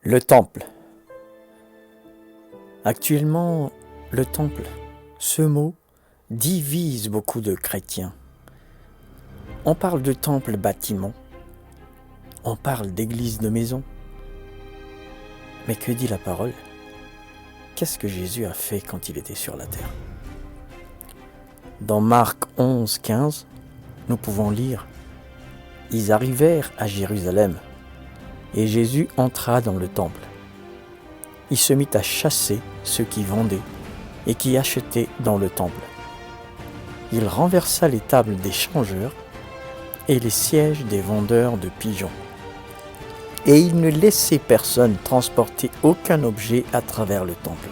Le temple. Actuellement, le temple, ce mot divise beaucoup de chrétiens. On parle de temple bâtiment, on parle d'église de maison. Mais que dit la parole? Qu'est-ce que Jésus a fait quand il était sur la terre? Dans Marc 11, 15, nous pouvons lire « Ils arrivèrent à Jérusalem, et Jésus entra dans le temple. Il se mit à chasser ceux qui vendaient et qui achetaient dans le temple. Il renversa les tables des changeurs et les sièges des vendeurs de pigeons. Et il ne laissait personne transporter aucun objet à travers le temple.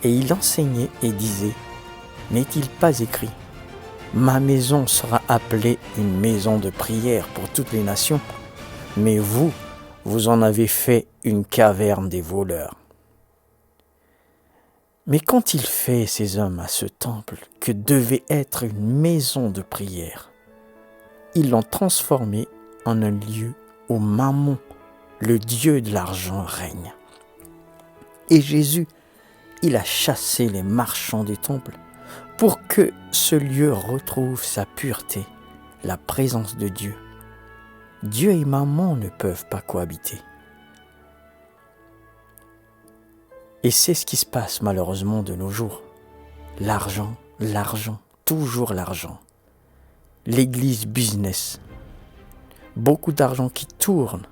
Et il enseignait et disait, « N'est-il pas écrit, ma maison sera appelée une maison de prière pour toutes les nations, mais vous, vous en avez fait une caverne des voleurs. » Mais qu'ont-ils fait ces hommes à ce temple que devait être une maison de prière? Ils l'ont transformé en un lieu où Mammon, le dieu de l'argent, règne. Et Jésus, il a chassé les marchands du temple pour que ce lieu retrouve sa pureté, la présence de Dieu. Dieu et Mammon ne peuvent pas cohabiter. Et c'est ce qui se passe malheureusement de nos jours. L'argent, toujours l'argent. L'église business. Beaucoup d'argent qui tourne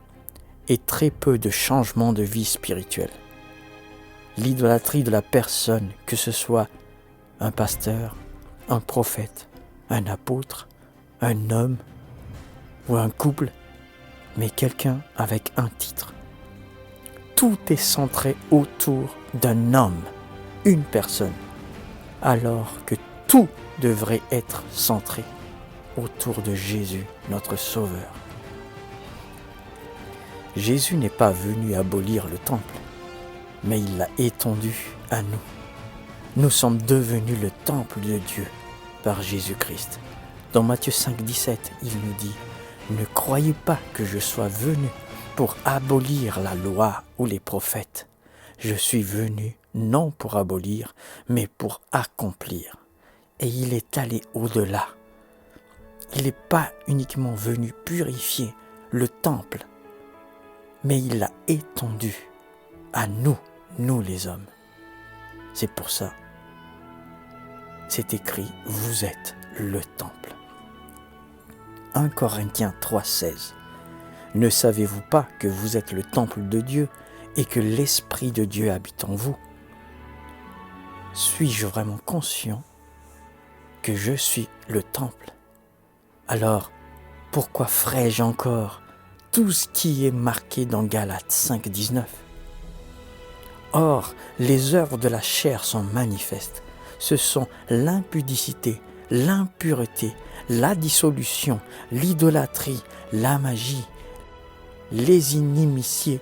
et très peu de changement de vie spirituelle. L'idolâtrie de la personne, que ce soit un pasteur, un prophète, un apôtre, un homme ou un couple, mais quelqu'un avec un titre. Tout est centré autour d'un homme, une personne, alors que tout devrait être centré autour de Jésus, notre Sauveur. Jésus n'est pas venu abolir le temple, mais il l'a étendu à nous. Nous sommes devenus le temple de Dieu par Jésus-Christ. Dans Matthieu 5, 17, il nous dit « Ne croyez pas que je sois venu pour abolir la loi ou les prophètes. Je suis venu non pour abolir, mais pour accomplir. » Et il est allé au-delà. Il n'est pas uniquement venu purifier le temple, mais il l'a étendu à nous, nous les hommes. C'est pour ça, c'est écrit, vous êtes le temple. 1 Corinthiens 3, 16. Ne savez-vous pas que vous êtes le temple de Dieu et que l'Esprit de Dieu habite en vous? Suis-je vraiment conscient que je suis le temple? Alors, pourquoi ferais-je encore tout ce qui est marqué dans Galates 5, 19? Or, les œuvres de la chair sont manifestes. Ce sont l'impudicité, l'impureté, la dissolution, l'idolâtrie, la magie, les inimitiés,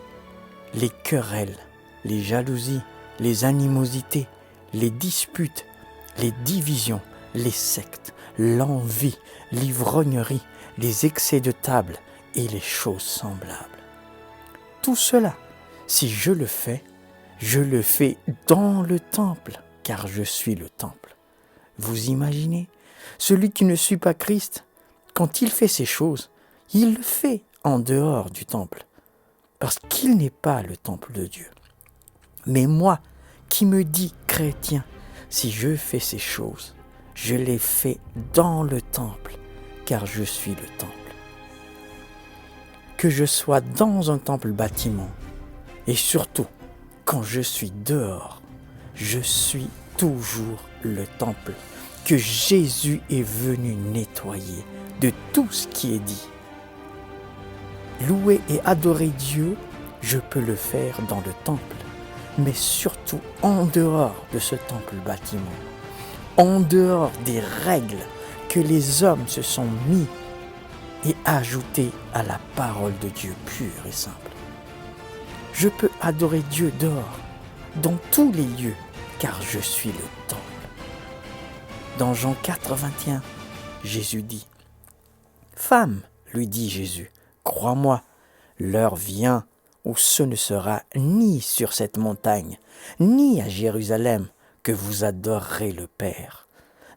les querelles, les jalousies, les animosités, les disputes, les divisions, les sectes, l'envie, l'ivrognerie, les excès de table et les choses semblables. Tout cela, si je le fais dans le temple, car je suis le temple. Vous imaginez, celui qui ne suit pas Christ, quand il fait ces choses, il le fait en dehors du temple, parce qu'il n'est pas le temple de Dieu. Mais moi, qui me dis chrétien, si je fais ces choses, je les fais dans le temple, car je suis le temple. Que je sois dans un temple bâtiment, et surtout, quand je suis dehors, je suis toujours le temple que Jésus est venu nettoyer de tout ce qui est dit. Louer et adorer Dieu, je peux le faire dans le temple, mais surtout en dehors de ce temple bâtiment, en dehors des règles que les hommes se sont mis et ajoutées à la parole de Dieu pure et simple. Je peux adorer Dieu dehors, dans tous les lieux, car je suis le temple. Dans Jean 4, 21, Jésus dit, « Femme, lui dit Jésus, crois-moi, l'heure vient où ce ne sera ni sur cette montagne, ni à Jérusalem que vous adorerez le Père.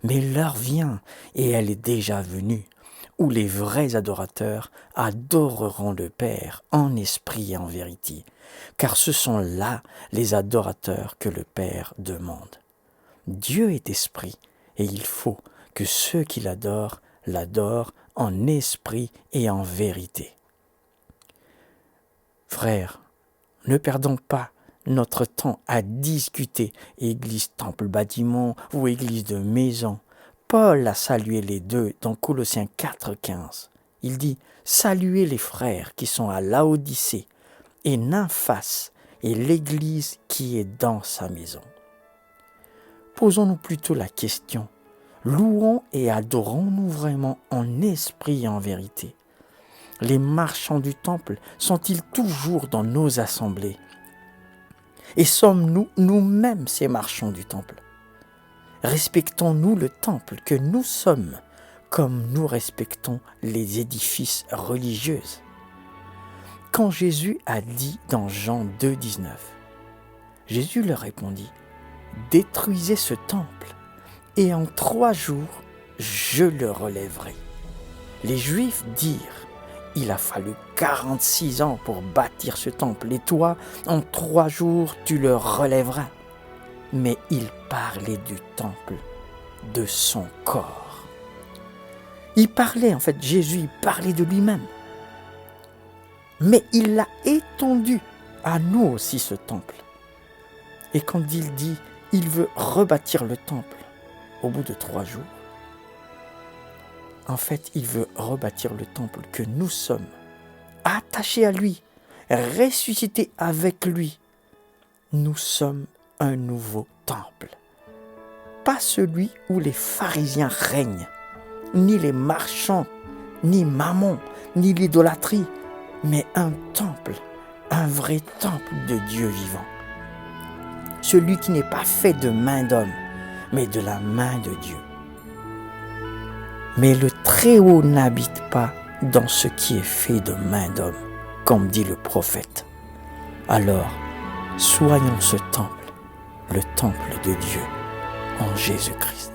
Mais l'heure vient, et elle est déjà venue, où les vrais adorateurs adoreront le Père en esprit et en vérité, car ce sont là les adorateurs que le Père demande. Dieu est esprit, et il faut que ceux qui l'adorent en esprit et en vérité. Frères, ne perdons pas notre temps à discuter église, temple, bâtiment ou église de maison. Paul a salué les deux dans Colossiens 4,15. Il dit « Saluez les frères qui sont à Laodicée et Nymphas et l'église qui est dans sa maison. » Posons-nous plutôt la question, louons et adorons-nous vraiment en esprit et en vérité? Les marchands du temple sont-ils toujours dans nos assemblées? Et sommes-nous nous-mêmes ces marchands du temple? Respectons-nous le temple que nous sommes comme nous respectons les édifices religieux? Quand Jésus a dit dans Jean 2,19, Jésus leur répondit « Détruisez ce temple, et en 3 jours, je le relèverai. » Les Juifs dirent « Il a fallu 46 ans pour bâtir ce temple, et toi, en 3 jours, tu le relèveras. » Mais il parlait du temple, de son corps. Jésus, il parlait de lui-même. Mais il l'a étendu à nous aussi, ce temple. Et quand il dit, il veut rebâtir le temple au bout de 3 jours, en fait, il veut rebâtir le temple que nous sommes, attachés à lui, ressuscités avec lui. Nous sommes un nouveau temple. Pas celui où les pharisiens règnent, ni les marchands, ni Mammon, ni l'idolâtrie, mais un temple, un vrai temple de Dieu vivant. Celui qui n'est pas fait de main d'homme, mais de la main de Dieu. Mais le Très-Haut n'habite pas dans ce qui est fait de main d'homme, comme dit le prophète. Alors, soyons ce temple, le temple de Dieu en Jésus-Christ.